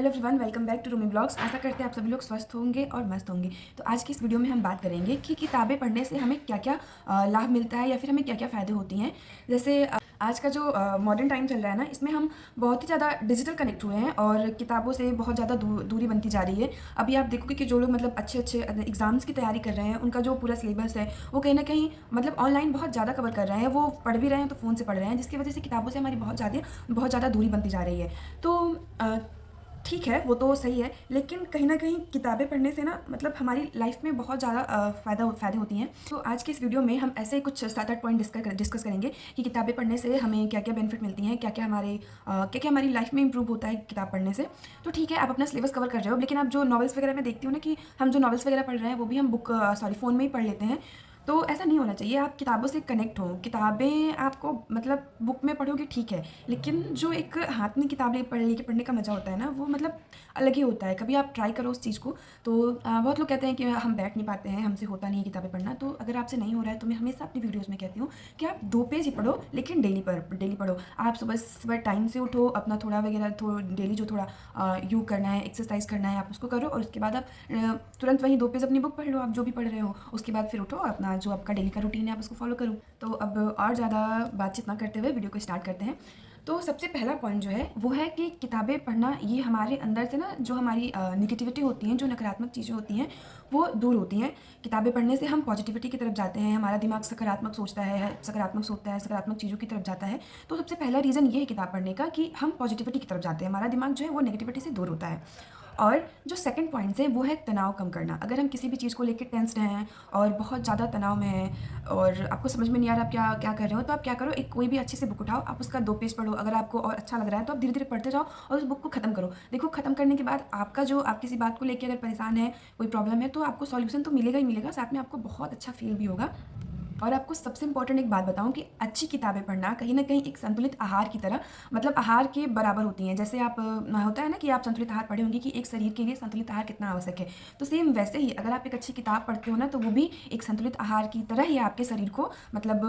Hello everyone, welcome back to Rumi blogs. आशा करते हैं आप सभी लोग स्वस्थ होंगे और मस्त होंगे। तो आज की इस वीडियो में हम बात करेंगे कि किताबें पढ़ने से हमें क्या क्या लाभ मिलता है या फिर हमें क्या क्या फ़ायदे होती हैं। जैसे आज का जो मॉडर्न टाइम चल रहा है ना, इसमें हम बहुत ही ज़्यादा डिजिटल कनेक्ट हुए हैं और किताबों से बहुत ज़्यादा दूरी बनती जा रही है। अभी आप देखोगे कि जो लोग मतलब अच्छे अच्छे एग्ज़ाम्स की तैयारी कर रहे हैं, उनका जो पूरा सिलेबस है वो कहीं ना कहीं मतलब ऑनलाइन बहुत ज़्यादा कवर कर रहे हैं। वो पढ़ भी रहे हैं तो फ़ोन से पढ़ रहे हैं, जिसकी वजह से किताबों से हमारी बहुत ज़्यादा दूरी बनती जा रही है। तो ठीक है, वो तो सही है, लेकिन कहीं न कहीं किताबें पढ़ने से ना मतलब हमारी लाइफ में बहुत ज़्यादा फ़ायदे होती हैं। तो आज की इस वीडियो में हम ऐसे ही कुछ 7-8 पॉइंट डिस्कस करेंगे कि किताबें पढ़ने से हमें क्या-क्या बेनिफिट मिलती हैं, क्या-क्या हमारी लाइफ में इम्प्रूव होता है किताब पढ़ने से। तो ठीक है, आप अपना सिलेबस कवर कर रहे हो, लेकिन आप जो नॉवेल्स वगैरह मैं देखती हूँ ना कि हम जो नॉवेल्स वगैरह पढ़ रहे हैं वो भी हम फ़ोन में ही पढ़ लेते हैं। तो ऐसा नहीं होना चाहिए, आप किताबों से कनेक्ट हो। किताबें आपको मतलब बुक में पढ़ोगे ठीक है, लेकिन जो एक हाथ में किताबें पढ़ने का मज़ा होता है ना, वो मतलब अलग ही होता है। कभी आप ट्राई करो उस चीज़ को। तो बहुत लोग कहते हैं कि हम बैठ नहीं पाते हैं, हमसे होता नहीं है किताबें पढ़ना। तो अगर आपसे नहीं हो रहा है तो मैं हमेशा अपनी वीडियोज़ में कहती हूँ कि आप 2 पेज ही पढ़ो, लेकिन डेली पढ़ो। आप सुबह सुबह टाइम से उठो, अपना थोड़ा वगैरह डेली जो थोड़ा योग करना है, एक्सरसाइज करना है, आप उसको करो और उसके बाद आप तुरंत वहीं 2 पेज अपनी बुक पढ़ लो, आप जो भी पढ़ रहे हो। उसके बाद फिर उठो, अपना जो आपका डेली का रूटीन है आप उसको फॉलो करो। तो अब और ज़्यादा बातचीत ना करते हुए वीडियो को स्टार्ट करते हैं। तो सबसे पहला पॉइंट जो है वो है कि किताबें पढ़ना ये हमारे अंदर से ना जो हमारी नेगेटिविटी होती हैं, जो नकारात्मक चीज़ें होती हैं, वो दूर होती हैं। किताबें पढ़ने से हम पॉजिटिविटी की तरफ जाते हैं, हमारा दिमाग सकारात्मक सोचता है, सकारात्मक चीज़ों की तरफ जाता है। तो सबसे पहला रीज़न ये है किताब पढ़ने का कि हम पॉजिटिविटी की तरफ जाते हैं, हमारा दिमाग जो है वो नेगेटिविटी से दूर होता है। और जो सेकंड पॉइंट है वो है तनाव कम करना। अगर हम किसी भी चीज़ को लेके टेंस्ड हैं और बहुत ज़्यादा तनाव में हैं और आपको समझ में नहीं आ रहा आप क्या क्या कर रहे हो, तो आप क्या करो, एक कोई भी अच्छी सी बुक उठाओ, आप उसका 2 पेज पढ़ो। अगर आपको और अच्छा लग रहा है तो आप धीरे-धीरे पढ़ते जाओ और उस बुक को ख़त्म करो। देखो, ख़त्म करने के बाद आपका जो आप किसी बात को लेके अगर परेशान हैं, कोई प्रॉब्लम है, तो आपको सॉल्यूशन तो मिलेगा ही मिलेगा, साथ में आपको बहुत अच्छा फ़ील भी होगा। और आपको सबसे इम्पोर्टेंट एक बात बताऊँ कि अच्छी किताबें पढ़ना कहीं न कहीं एक संतुलित आहार की तरह मतलब आहार के बराबर होती हैं। जैसे आप होता है ना कि आप संतुलित आहार पढ़े होंगे कि एक शरीर के लिए संतुलित आहार कितना आवश्यक है। तो सेम वैसे ही अगर आप एक अच्छी किताब पढ़ते हो ना, तो वो भी एक संतुलित आहार की तरह ही आपके शरीर को मतलब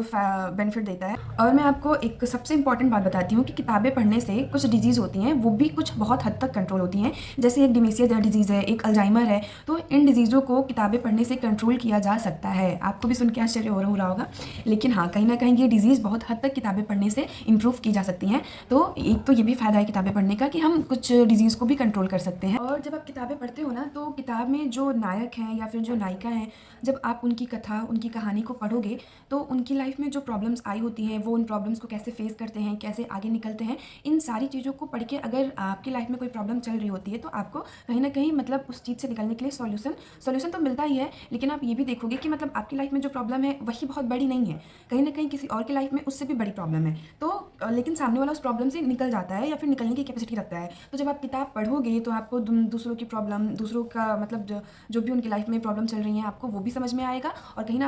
बेनिफिट देता है। और मैं आपको एक सबसे इम्पोर्टेंट बात बताती हूँ कि किताबें पढ़ने से कुछ डिजीज़ होती हैं, वो भी कुछ बहुत हद तक कंट्रोल होती हैं। जैसे एक डिमेंशिया डिजीज़ है, एक अल्जाइमर है, तो इन डिजीज़ों को किताबें पढ़ने से कंट्रोल किया जा सकता है। आपको भी सुन के आश्चर्य हो रहा होगा, लेकिन हाँ, कहीं न कहीं ये डिज़ीज़ बहुत हद तक किताबें पढ़ने से इम्प्रूव की जा सकती हैं। तो एक तो ये भी फ़ायदा है किताबें पढ़ने का कि हम कुछ डिज़ीज़ को भी कंट्रोल कर सकते हैं। और जब आप किताबें पढ़ते हो ना, तो किताब में जो नायक हैं या फिर जो नायिका हैं, जब आप उनकी कथा, उनकी कहानी को पढ़ोगे, तो उनकी लाइफ़ में जो प्रॉब्लम्स आई होती हैं, वो उन प्रॉब्लम्स को कैसे फ़ेस करते हैं, कैसे आगे निकलते हैं, इन सारी चीज़ों को पढ़ के अगर आपकी लाइफ़ में कोई प्रॉब्लम चल रही होती है, तो आपको कहीं न कहीं मतलब उस चीज़ से निकलने के लिए सॉल्यूशन तो मिलता ही है, लेकिन आप ये भी देखोगे कि मतलब आपकी लाइफ़ में जो प्रॉब्लम है, वही बहुत बड़ी नहीं है। कहीं न कहीं किसी और की लाइफ में उससे भी बड़ी प्रॉब्लम है। तो लेकिन सामने वाला उस प्रॉब्लम से निकल जाता है या फिर निकलने की कैपेसिटी रखता है। तो जब आप किताब पढ़ोगे तो आपको दूसरों की प्रॉब्लम, दूसरों का मतलब जो भी उनकी लाइफ में प्रॉब्लम चल रही हैं, आपको वो भी समझ में आएगा और कहीं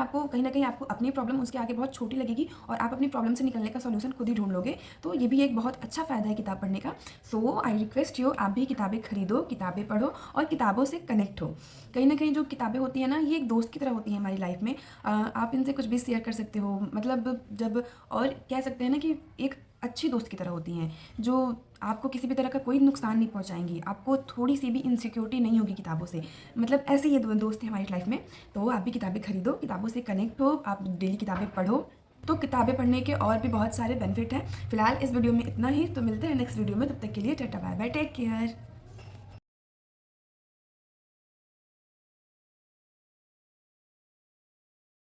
न कहीं आपको अपनी प्रॉब्लम उसके आगे बहुत छोटी लगेगी और आप अपनी प्रॉब्लम से निकलने का सॉल्यूशन खुद ही ढूँढ लोगे। तो ये भी एक बहुत अच्छा फ़ायदा है किताब पढ़ने का। सो आई रिक्वेस्ट यू, आप भी किताबें खरीदो, किताबें पढ़ो और किताबों से कनेक्ट हो। कहीं न कहीं जो किताबें होती हैं ना, ये एक दोस्त की तरह होती हैं हमारी लाइफ में। आप इनसे कुछ भी शेयर कर सकते हो, मतलब जब और कह सकते हैं ना कि एक अच्छी दोस्त की तरह होती हैं, जो आपको किसी भी तरह का कोई नुकसान नहीं पहुंचाएंगी, आपको थोड़ी सी भी इनसिक्योरिटी नहीं होगी किताबों से। मतलब ऐसे ये दो दोस्त हैं हमारी लाइफ में। तो आप भी किताबें खरीदो, किताबों से कनेक्ट हो, आप डेली किताबें पढ़ो। तो किताबें पढ़ने के और भी बहुत सारे बेनिफिट हैं। फिलहाल इस वीडियो में इतना ही, तो मिलते हैं नेक्स्ट वीडियो में। तब तक के लिए tata bye bye, take care.